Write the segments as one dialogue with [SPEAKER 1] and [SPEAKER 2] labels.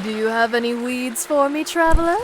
[SPEAKER 1] Do you have any weeds for me, traveler?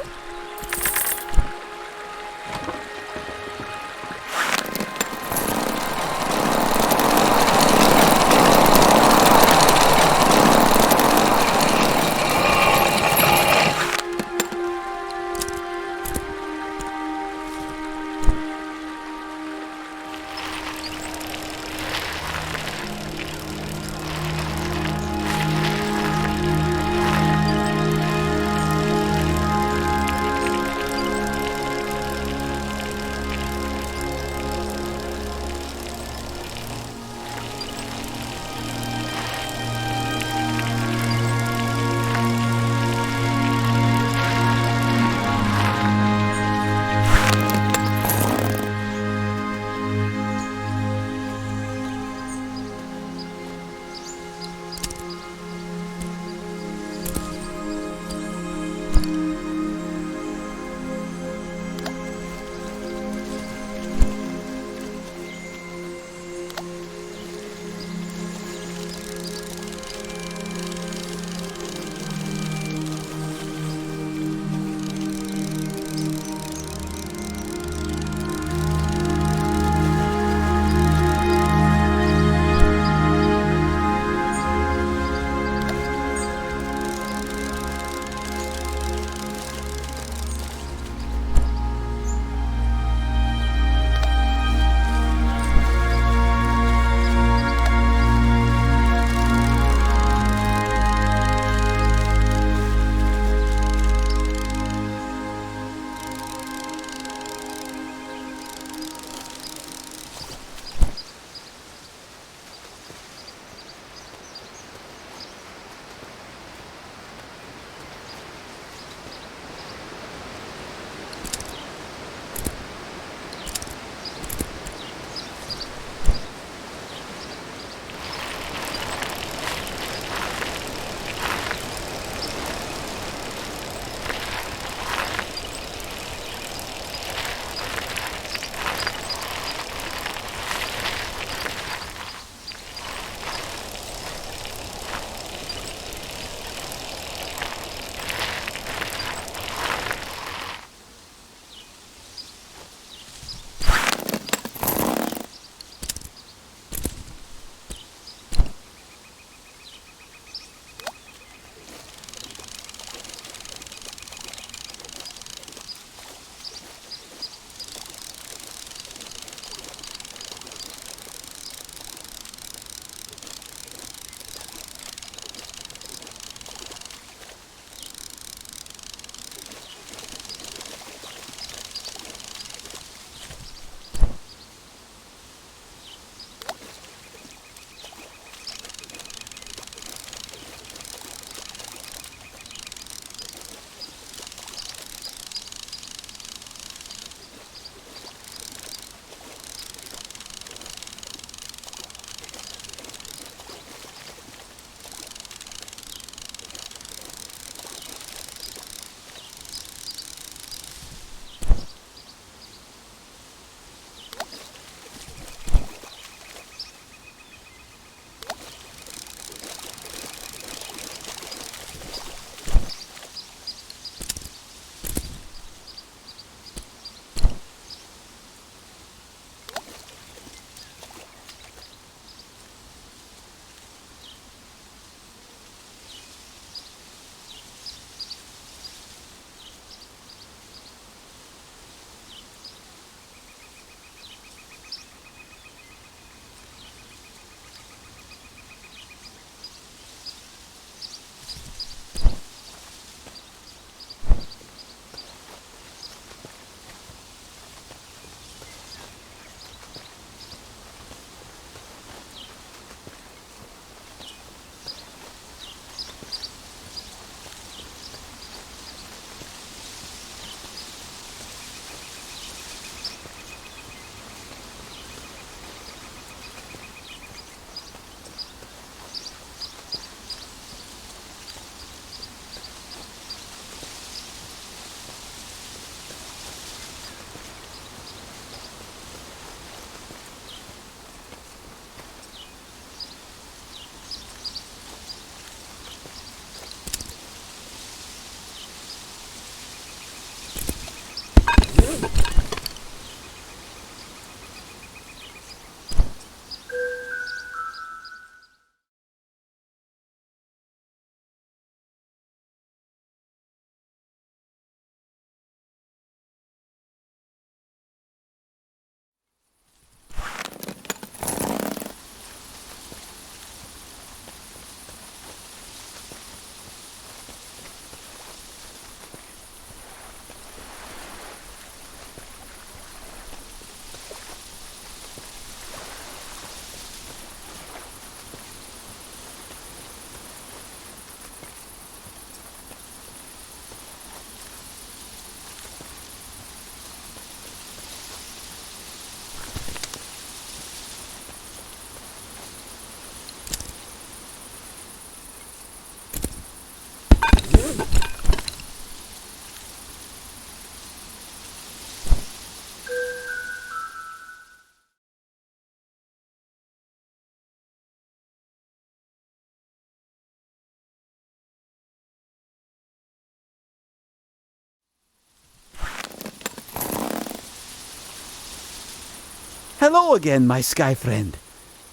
[SPEAKER 2] Hello again, my sky friend.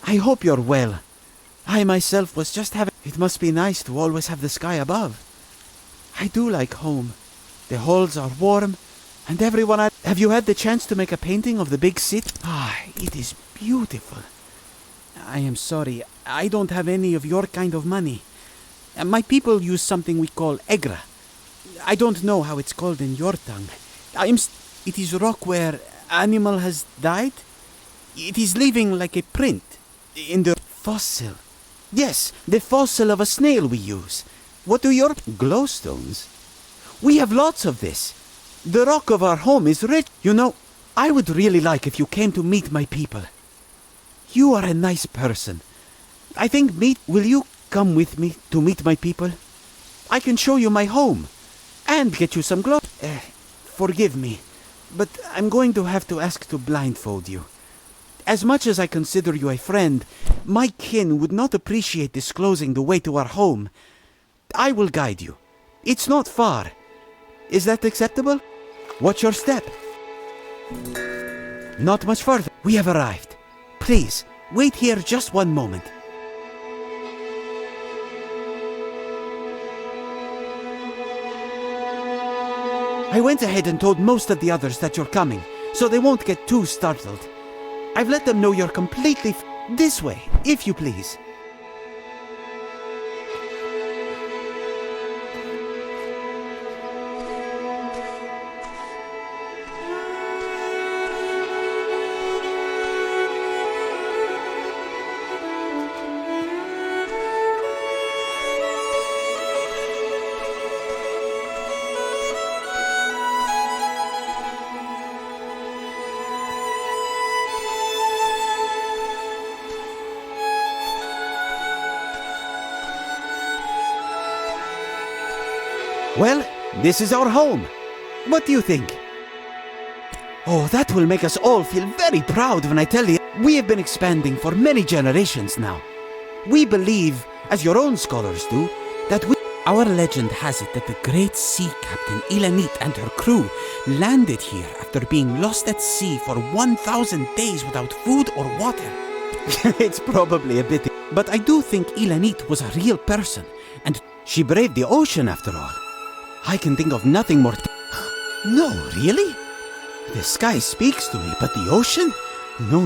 [SPEAKER 2] I hope you're well. I myself was just having... It must be nice to always have the sky above. I do like home. The halls are warm, and everyone... Have you had the chance to make a painting of the big city? It is beautiful. I am sorry, I don't have any of your kind of money. My people use something we call egra. I don't know how it's called in your tongue. It is rock where animal has died. It is leaving like a print in the fossil. Yes, the fossil of a snail we use. What do your glowstones? We have lots of this. The rock of our home is rich. You know, I would really like if you came to meet my people. You are a nice person. I think will you come with me to meet my people? I can show you my home and get you some glow. Forgive me, but I'm going to have to ask to blindfold you. As much as I consider you a friend, my kin would not appreciate disclosing the way to our home. I will guide you. It's not far. Is that acceptable? Watch your step. Not much further. We have arrived. Please, wait here just one moment. I went ahead and told most of the others that you're coming, so they won't get too startled. I've let them know you're completely this way, if you please. Well, this is our home. What do you think? Oh, that will make us all feel very proud when I tell you. We have been expanding for many generations now. We believe, as your own scholars do, that our legend has it that the great sea captain Ilanit and her crew landed here after being lost at sea for 1,000 days without food or water. It's probably a bit, but I do think Ilanit was a real person, and she braved the ocean after all. I can think of nothing more. No, really? The sky speaks to me, but the ocean? No.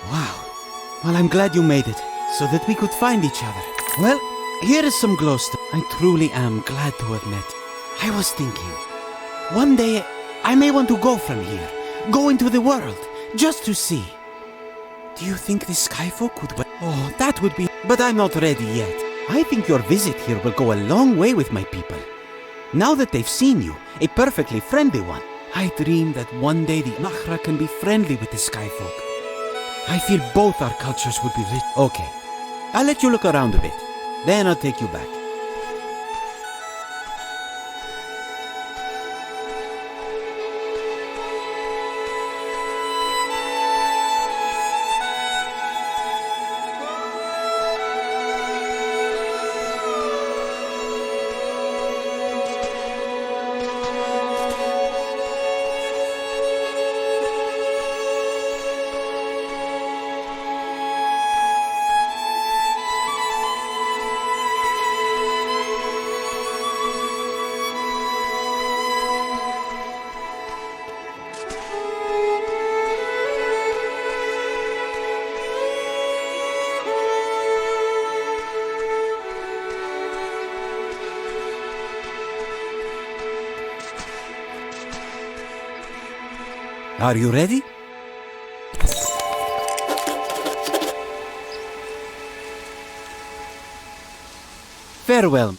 [SPEAKER 2] Wow. Well, I'm glad you made it, so that we could find each other. Well, here is some glowstone. I truly am glad to have met. I was thinking, one day I may want to go from here, go into the world, just to see. Do you think the skyfolk would... Oh, that would be... But I'm not ready yet. I think your visit here will go a long way with my people. Now that they've seen you, a perfectly friendly one, I dream that one day the Nahra can be friendly with the skyfolk. I feel both our cultures would be rich. Okay, I'll let you look around a bit. Then I'll take you back. Are you ready? Farewell.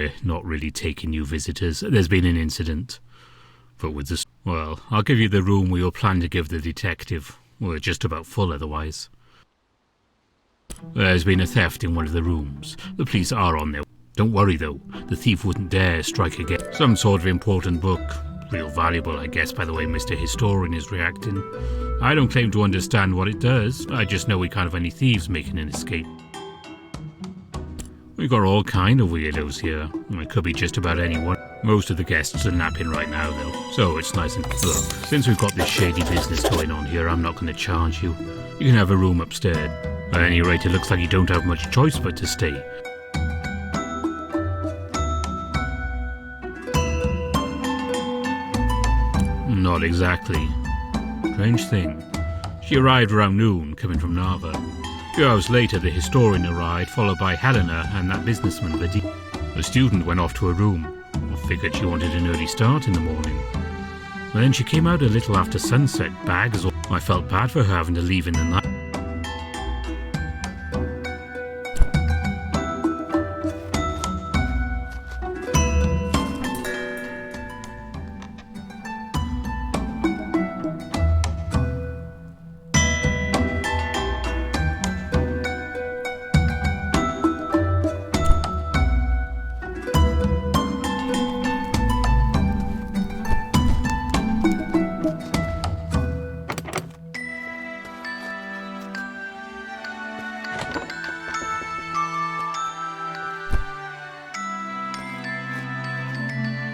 [SPEAKER 3] we're not really taking new visitors. There's been an incident. But with this... Well, I'll give you the room we all plan to give the detective. We're just about full otherwise. There's been a theft in one of the rooms. The police are on their... Don't worry though, the thief wouldn't dare strike again. Some sort of important book. Real valuable, I guess, by the way Mr. Historian is reacting. I don't claim to understand what it does. I just know we can't have any thieves making an escape. We've got all kind of weirdos here. It could be just about anyone. Most of the guests are napping right now though, so it's nice and... Look, since we've got this shady business going on here, I'm not going to charge you. You can have a room upstairs. At any rate, it looks like you don't have much choice but to stay. Not exactly. Strange thing. She arrived around noon, coming from Narva. A few hours later, the historian arrived, followed by Helena and that businessman, Vadim. The student went off to her room. I figured she wanted an early start in the morning. But then she came out a little after sunset, bags or... I felt bad for her having to leave in the night.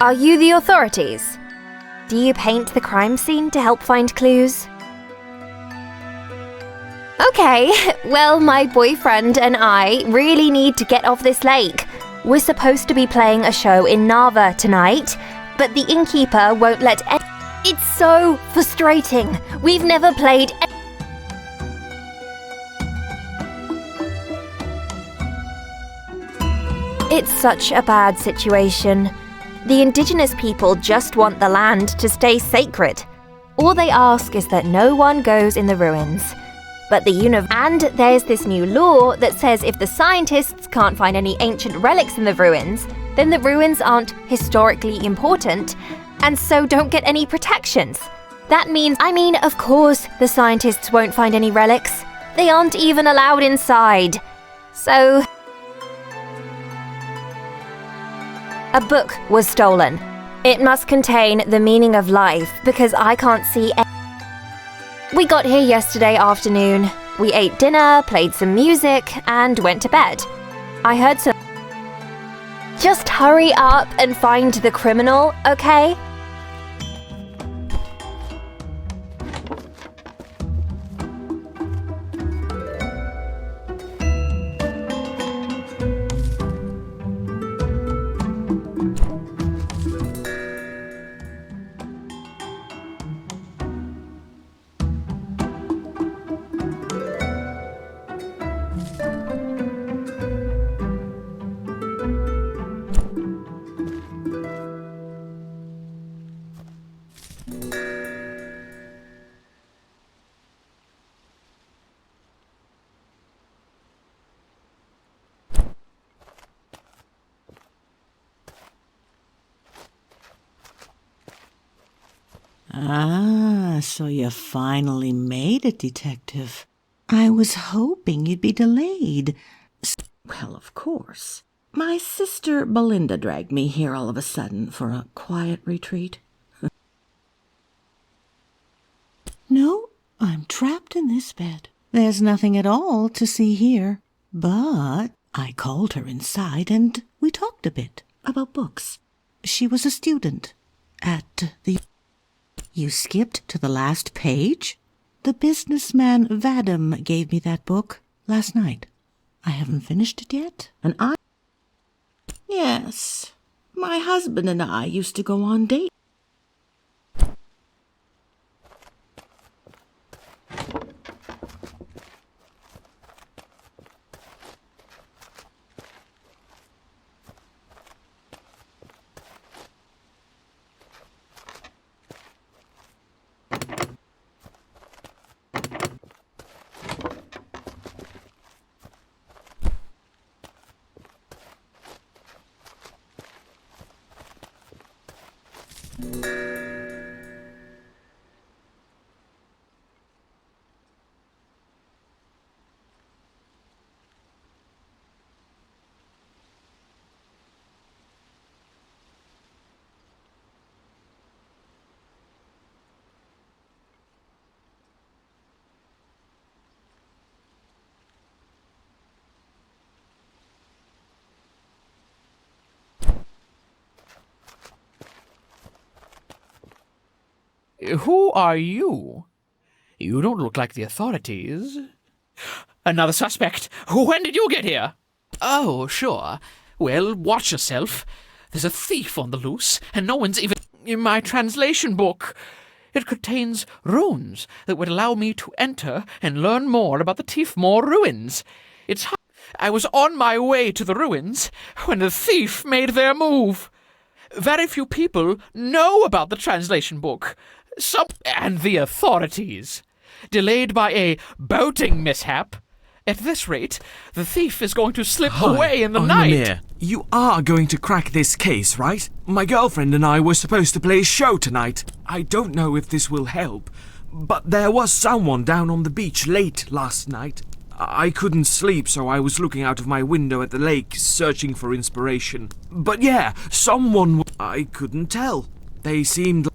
[SPEAKER 4] Are you the authorities? Do you paint the crime scene to help find clues? Okay, well, my boyfriend and I really need to get off this lake. We're supposed to be playing a show in Narva tonight, but the innkeeper won't let It's so frustrating. We've never played It's such a bad situation. The indigenous people just want the land to stay sacred. All they ask is that no one goes in the ruins. But and there's this new law that says if the scientists can't find any ancient relics in the ruins, then the ruins aren't historically important, and so don't get any protections. That means, of course, the scientists won't find any relics. They aren't even allowed inside. So... A book was stolen. It must contain the meaning of life because I can't see We got here yesterday afternoon. We ate dinner, played some music, and went to bed. I heard some... Just hurry up and find the criminal, okay?
[SPEAKER 5] Ah, so you finally made it, Detective. I was hoping you'd be delayed. Well, of course. My sister Belinda dragged me here all of a sudden for a quiet retreat. No, I'm trapped in this bed. There's nothing at all to see here. But I called her inside and we talked a bit about books. She was a student at the... You skipped to the last page? The businessman Vadim gave me that book last night. I haven't finished it yet, and I... Yes, my husband and I used to go on dates.
[SPEAKER 6] Who are you? You don't look like the authorities. Another suspect. When did you get here? Oh, sure. Well, watch yourself. There's a thief on the loose, and no one's even in my translation book. It contains runes that would allow me to enter and learn more about the Tiefmoor ruins. I was on my way to the ruins when the thief made their move. Very few people know about the translation book. And the authorities. Delayed by a boating mishap. At this rate, the thief is going to slip away in the night.
[SPEAKER 7] Mimir, you are going to crack this case, right? My girlfriend and I were supposed to play a show tonight. I don't know if this will help, but there was someone down on the beach late last night. I couldn't sleep, so I was looking out of my window at the lake, searching for inspiration. But yeah, someone... I couldn't tell. They seemed...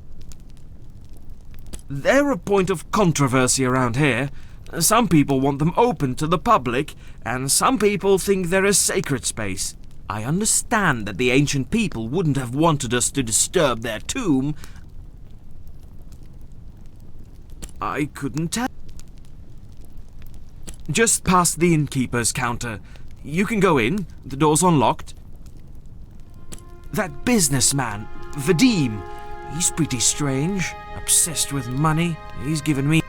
[SPEAKER 7] They're a point of controversy around here. Some people want them open to the public, and some people think they're a sacred space. I understand that the ancient people wouldn't have wanted us to disturb their tomb. I couldn't tell. Just past the innkeeper's counter. You can go in, the door's unlocked. That businessman, Vadim, he's pretty strange, obsessed with money. He's given me...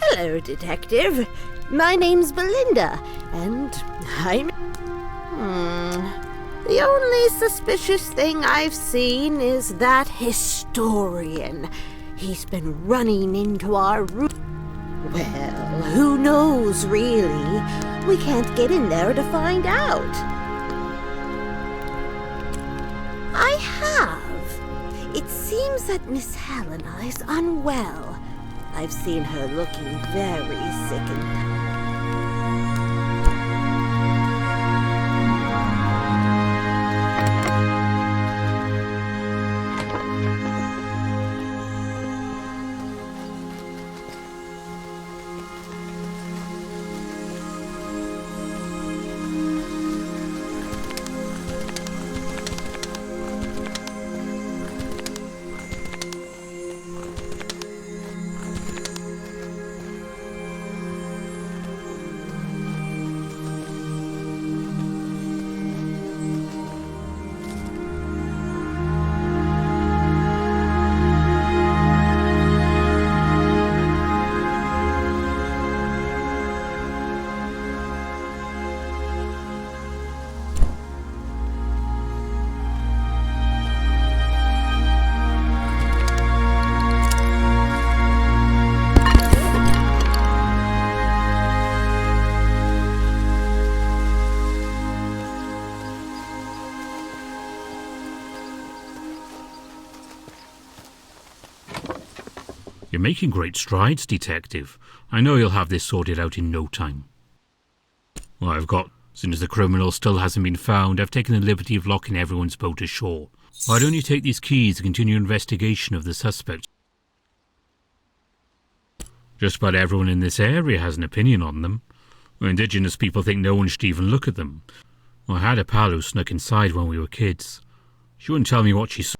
[SPEAKER 8] Hello, Detective. My name's Belinda, and I'm... The only suspicious thing I've seen is that historian. He's been running into our room. Well, who knows, really? We can't get in there to find out. I have. It seems that Miss Helena is unwell. I've seen her looking very sickened.
[SPEAKER 3] You're making great strides, Detective. I know you'll have this sorted out in no time. Well, since the criminal still hasn't been found, I've taken the liberty of locking everyone's boat ashore. Why don't you take these keys and continue your investigation of the suspect? Just about everyone in this area has an opinion on them. Indigenous people think no one should even look at them. Well, I had a pal who snuck inside when we were kids. She wouldn't tell me what she saw.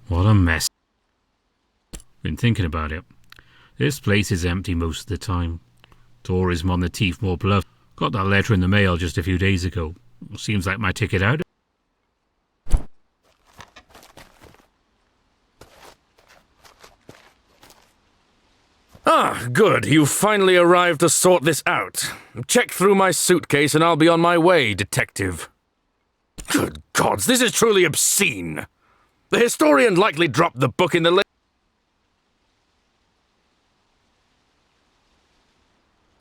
[SPEAKER 3] What a mess. Been thinking about it. This place is empty most of the time. Tourism on the Teefmore Bluff. Got that letter in the mail just a few days ago. Seems like my ticket out.
[SPEAKER 9] Ah, good. You've finally arrived to sort this out. Check through my suitcase and I'll be on my way, detective. Good gods, this is truly obscene. The historian likely dropped the book in the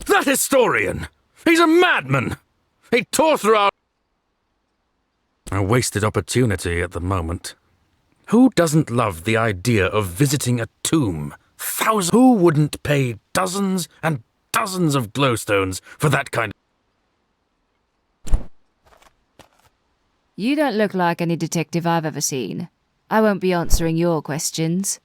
[SPEAKER 9] That historian! He's a madman! He tore through our... A wasted opportunity at the moment. Who doesn't love the idea of visiting a tomb? Who wouldn't pay dozens and dozens of glowstones for that kind of...
[SPEAKER 10] You don't look like any detective I've ever seen. I won't be answering your questions.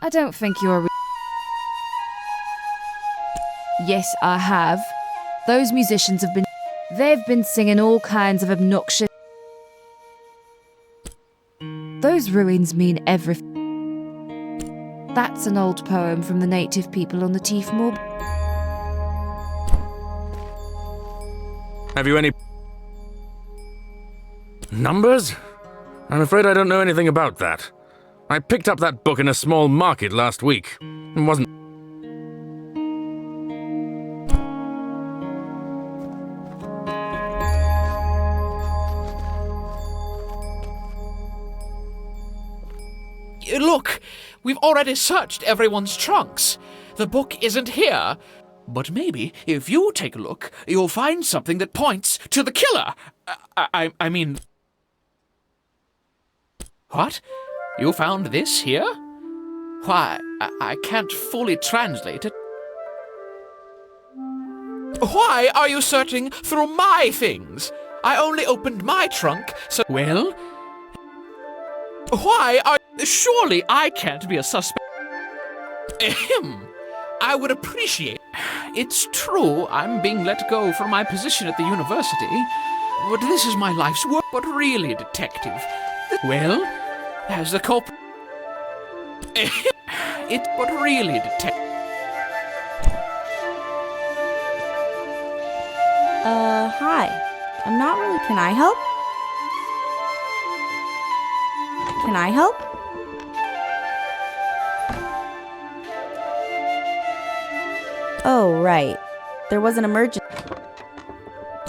[SPEAKER 10] I don't think you're... Yes, I have. Those musicians have been... They've been singing all kinds of obnoxious... Those ruins mean everything. That's an old poem from the native people on the Teefmore.
[SPEAKER 9] Have you any... numbers? I'm afraid I don't know anything about that. I picked up that book in a small market last week. It wasn't...
[SPEAKER 6] Look, we've already searched everyone's trunks. The book isn't here. But maybe, if you take a look, you'll find something that points to the killer. I mean... What? You found this here? Why, I can't fully translate it. Why are you searching through my things? I only opened my trunk, so... Well? Why are... Surely I can't be a suspect. Ahem. I would appreciate... It's true I'm being let go from my position at the university, but this is my life's work. But really, detective... Well, as the culprit... It... But really, detective...
[SPEAKER 11] Hi. I'm not really... Can I help? Can I help? Oh, right. There was an emergency.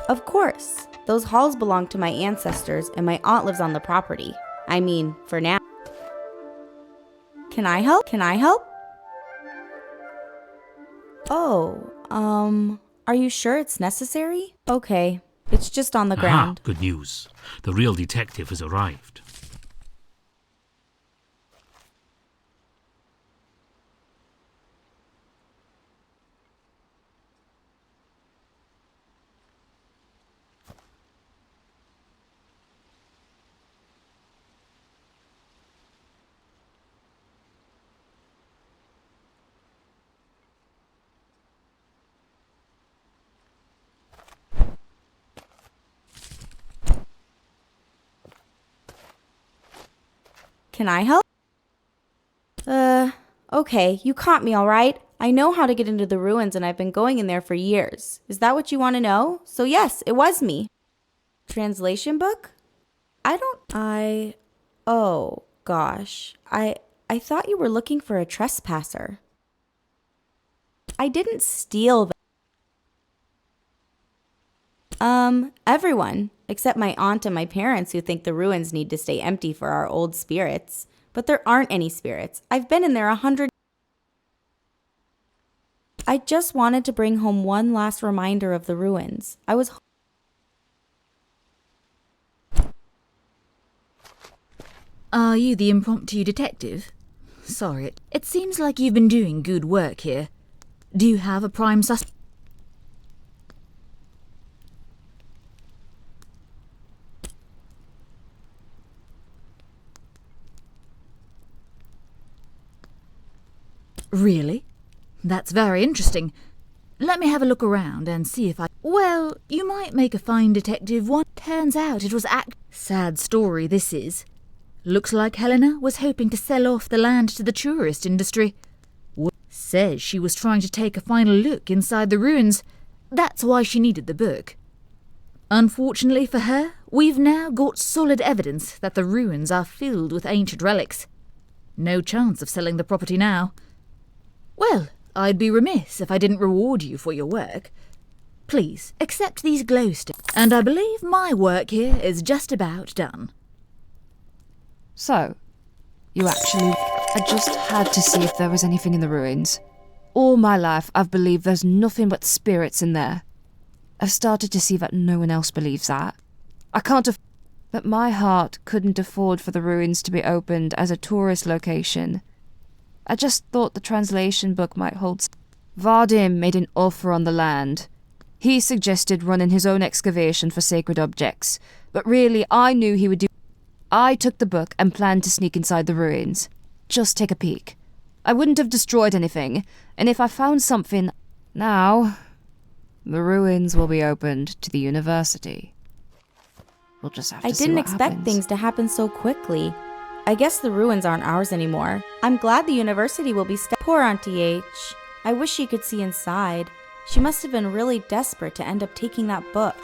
[SPEAKER 11] Of course. Those halls belong to my ancestors, and my aunt lives on the property. I mean, for now. Can I help? Can I help? Oh, are you sure it's necessary? Okay. It's just on the ground.
[SPEAKER 3] Good news. The real detective has arrived.
[SPEAKER 11] Can I help? Okay, you caught me, all right? I know how to get into the ruins and I've been going in there for years. Is that what you want to know? So yes, it was me. Translation book? Oh, gosh. I thought you were looking for a trespasser. I didn't steal them. Everyone, except my aunt and my parents who think the ruins need to stay empty for our old spirits. But there aren't any spirits. I've been in there 100. I just wanted to bring home one last reminder of the ruins.
[SPEAKER 12] Are you the impromptu detective? Sorry, it seems like you've been doing good work here. Do you have a prime suspect? Really? That's very interesting. Let me have a look around and see if I... Well, you might make a fine detective one. Turns out it was Sad story, this is. Looks like Helena was hoping to sell off the land to the tourist industry. Says she was trying to take a final look inside the ruins. That's why she needed the book. Unfortunately for her, we've now got solid evidence that the ruins are filled with ancient relics. No chance of selling the property now. Well, I'd be remiss if I didn't reward you for your work. Please, accept these glow sticks, and I believe my work here is just about done.
[SPEAKER 10] So, you actually... I just had to see if there was anything in the ruins. All my life, I've believed there's nothing but spirits in there. I've started to see that no one else believes that. But my heart couldn't afford for the ruins to be opened as a tourist location. I just thought the translation book might hold... Vadim made an offer on the land. He suggested running his own excavation for sacred objects, but really I knew he would do... I took the book and planned to sneak inside the ruins. Just take a peek. I wouldn't have destroyed anything, and if I found something... Now, the ruins will be opened to the university. We'll just have to see what
[SPEAKER 11] I didn't expect
[SPEAKER 10] happens.
[SPEAKER 11] things to happen so quickly. I guess the ruins aren't ours anymore. I'm glad the university will be Poor Auntie H. I wish she could see inside. She must have been really desperate to end up taking that book.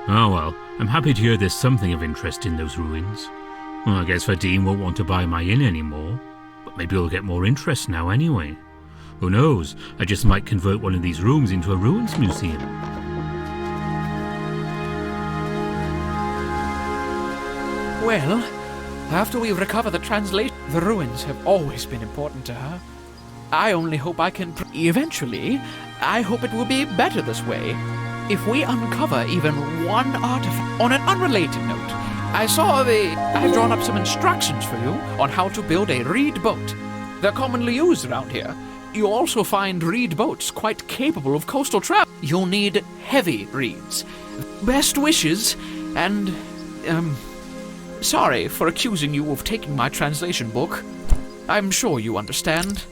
[SPEAKER 3] Oh well, I'm happy to hear there's something of interest in those ruins. Well, I guess Vadim won't want to buy my inn anymore, but maybe he'll get more interest now anyway. Who knows, I just might convert one of these rooms into a ruins museum.
[SPEAKER 6] Well, after we recover the translation, the ruins have always been important to her. I only hope I can... Eventually, I hope it will be better this way. If we uncover even one artifact... On an unrelated note, I've drawn up some instructions for you on how to build a reed boat. They're commonly used around here. You'll also find reed boats quite capable of coastal travel. You'll need heavy reeds. Best wishes, and... Sorry for accusing you of taking my translation book. I'm sure you understand.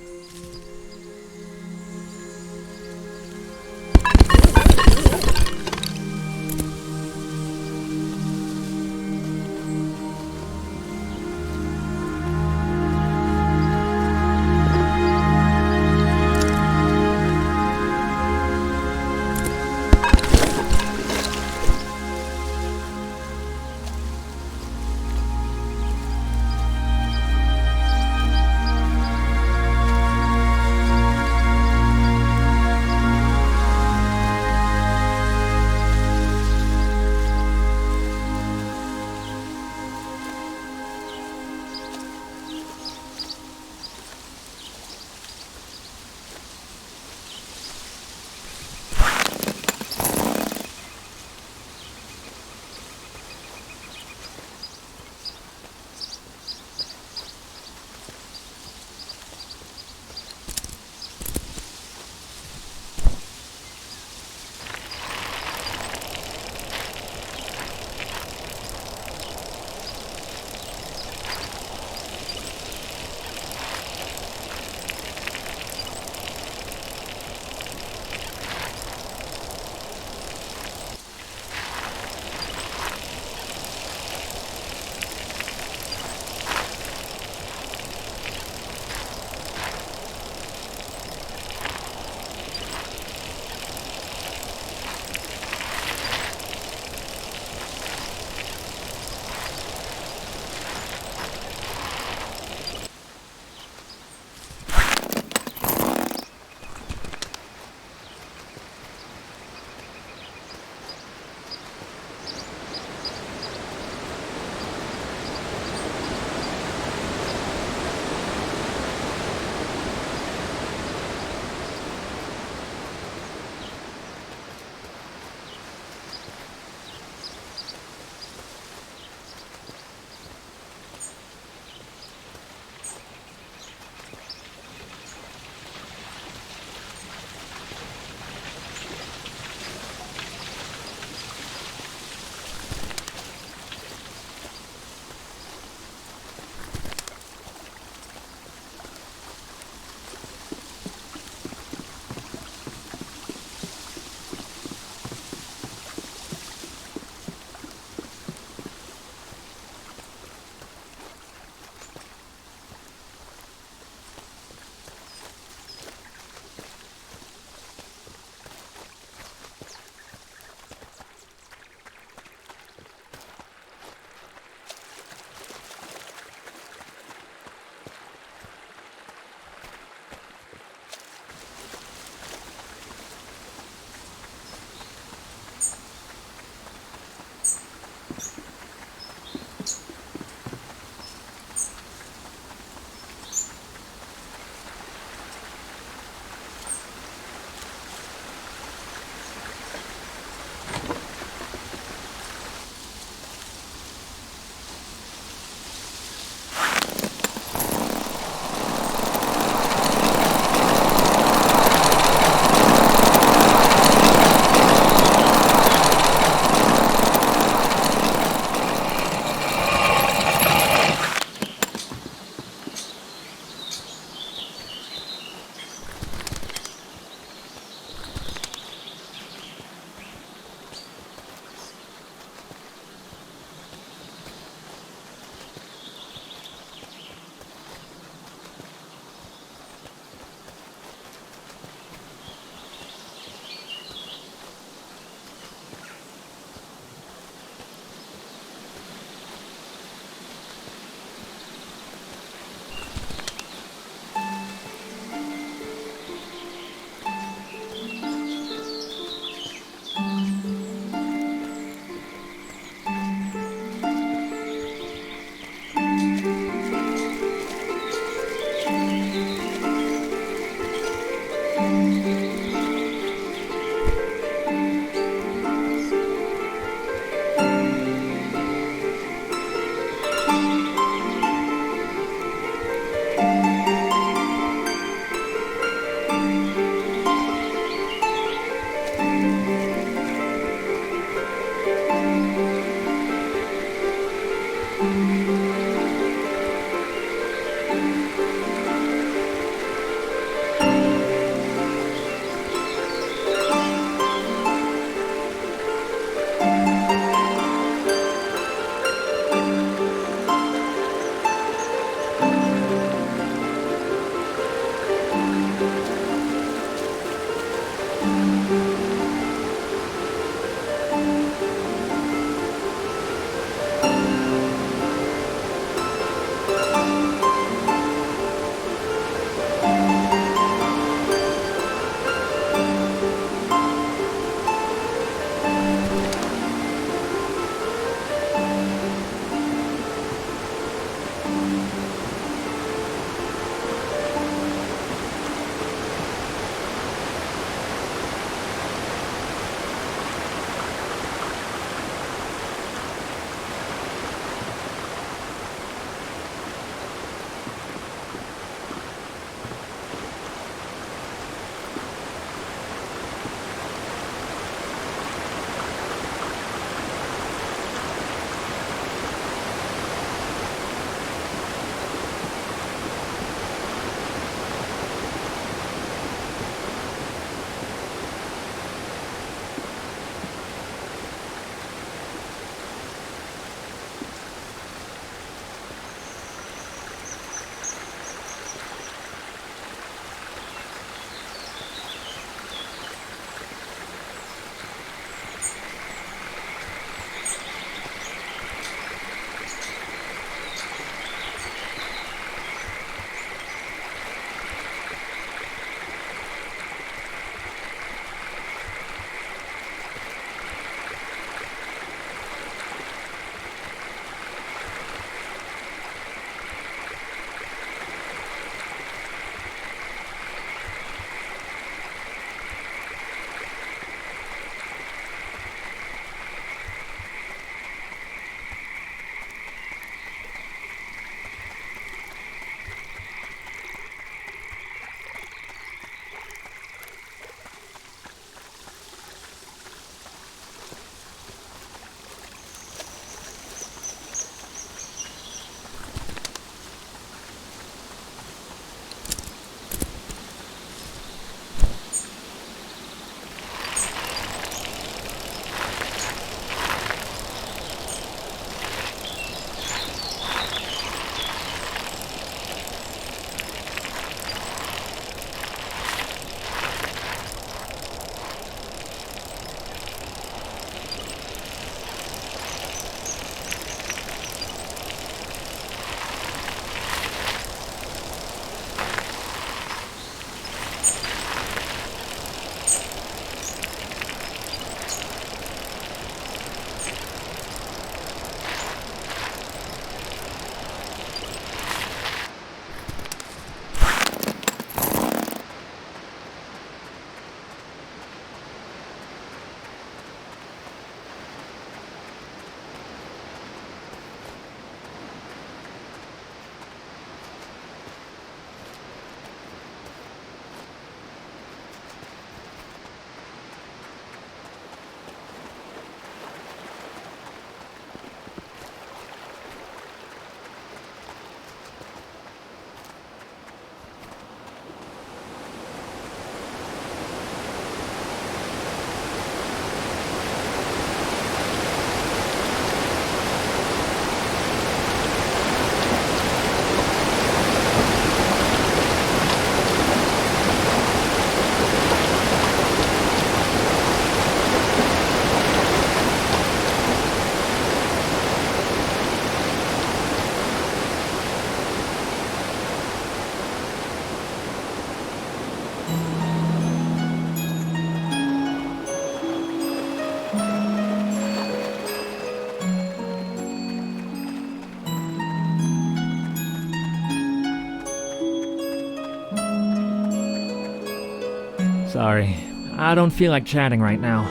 [SPEAKER 13] Sorry, I don't feel like chatting right now.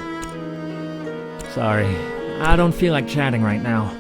[SPEAKER 13] Sorry, I don't feel like chatting right now.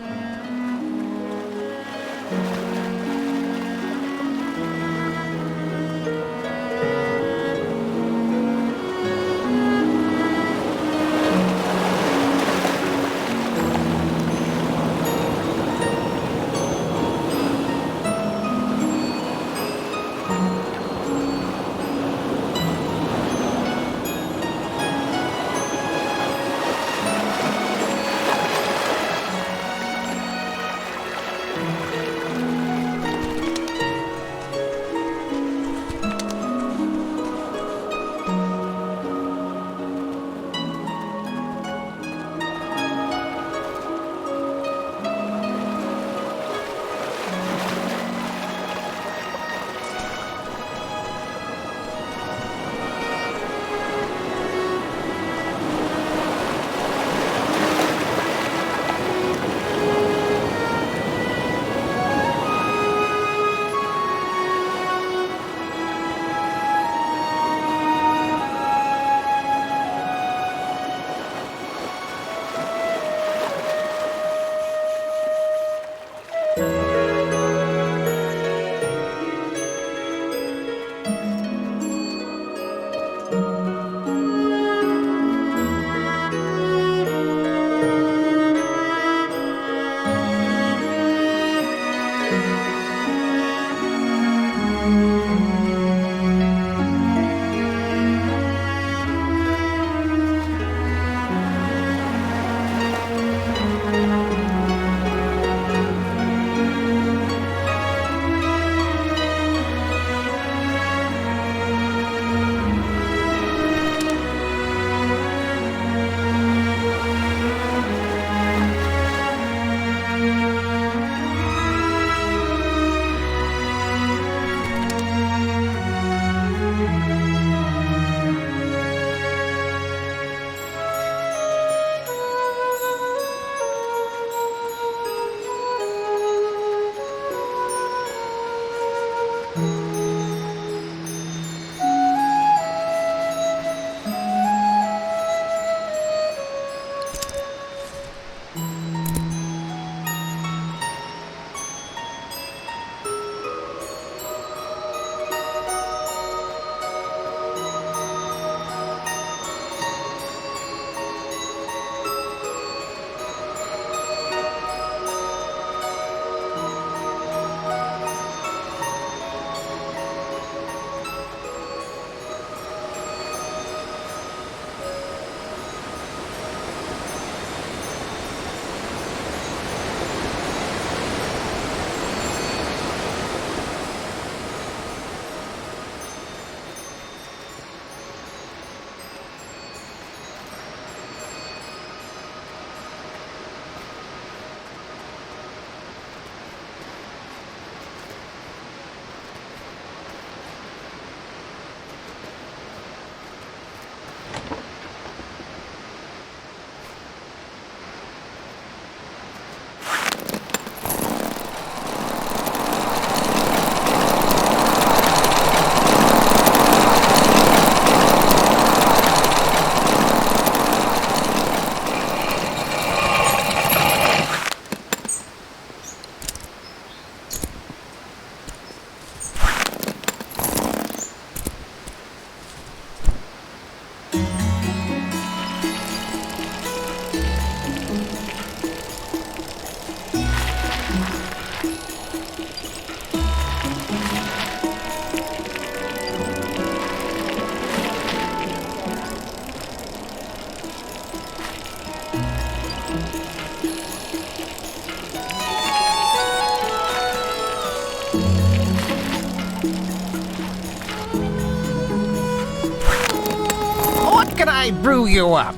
[SPEAKER 14] Can I brew you up?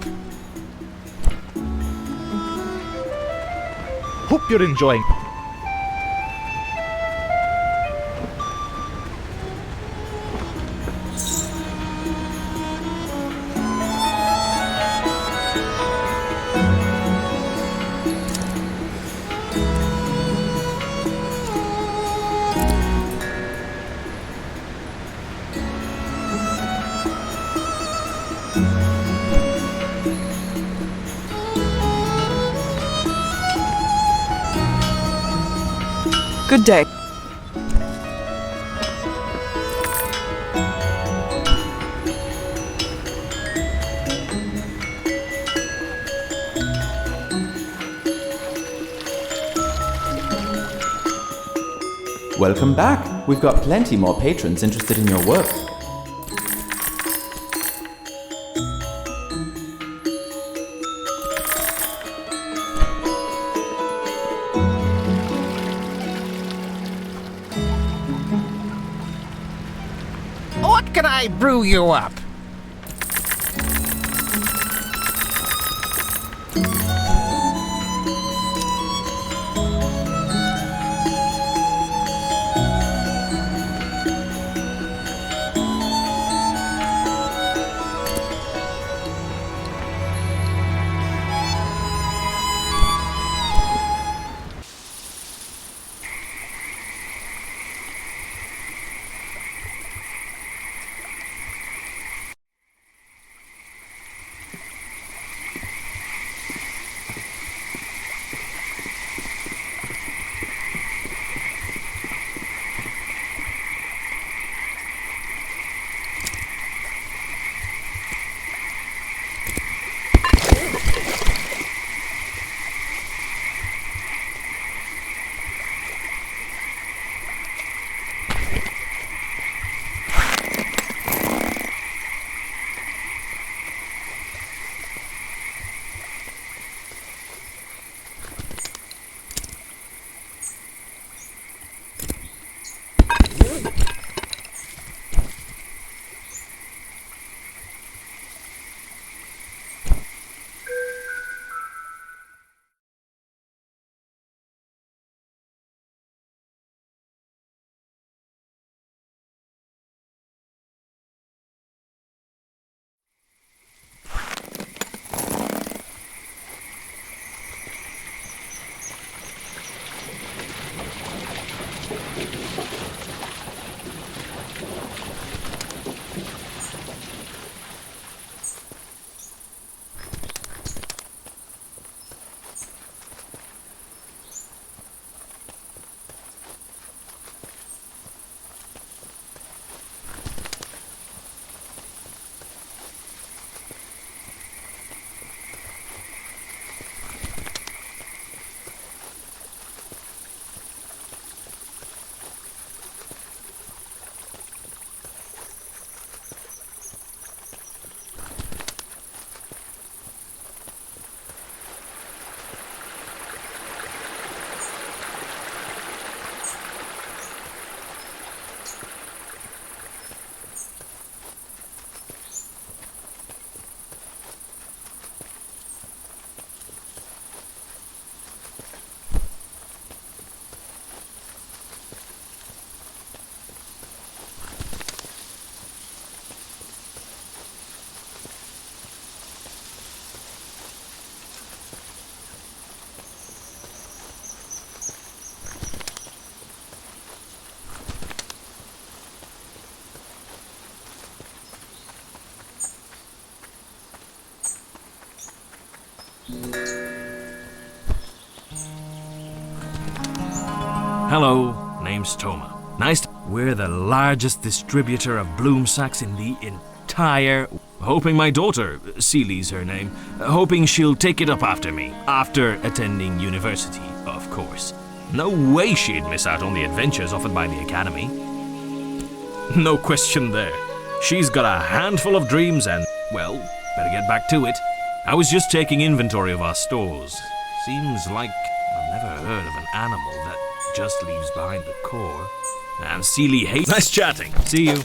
[SPEAKER 15] Hope you're enjoying. Good day.
[SPEAKER 16] Welcome back. We've got plenty more patrons interested in your work.
[SPEAKER 14] What can I brew you up?
[SPEAKER 7] Hello, name's Toma. We're the largest distributor of bloom sacks in the entire... Hoping my daughter, Ceilie's her name, hoping she'll take it up after me, after attending university, of course. No way she'd miss out on the adventures offered by the Academy. No question there. She's got a handful of dreams and, well, better get back to it. I was just taking inventory of our stores. Seems like I've never heard of an animal that just leaves behind the core. And Celie hates... Nice chatting. See you.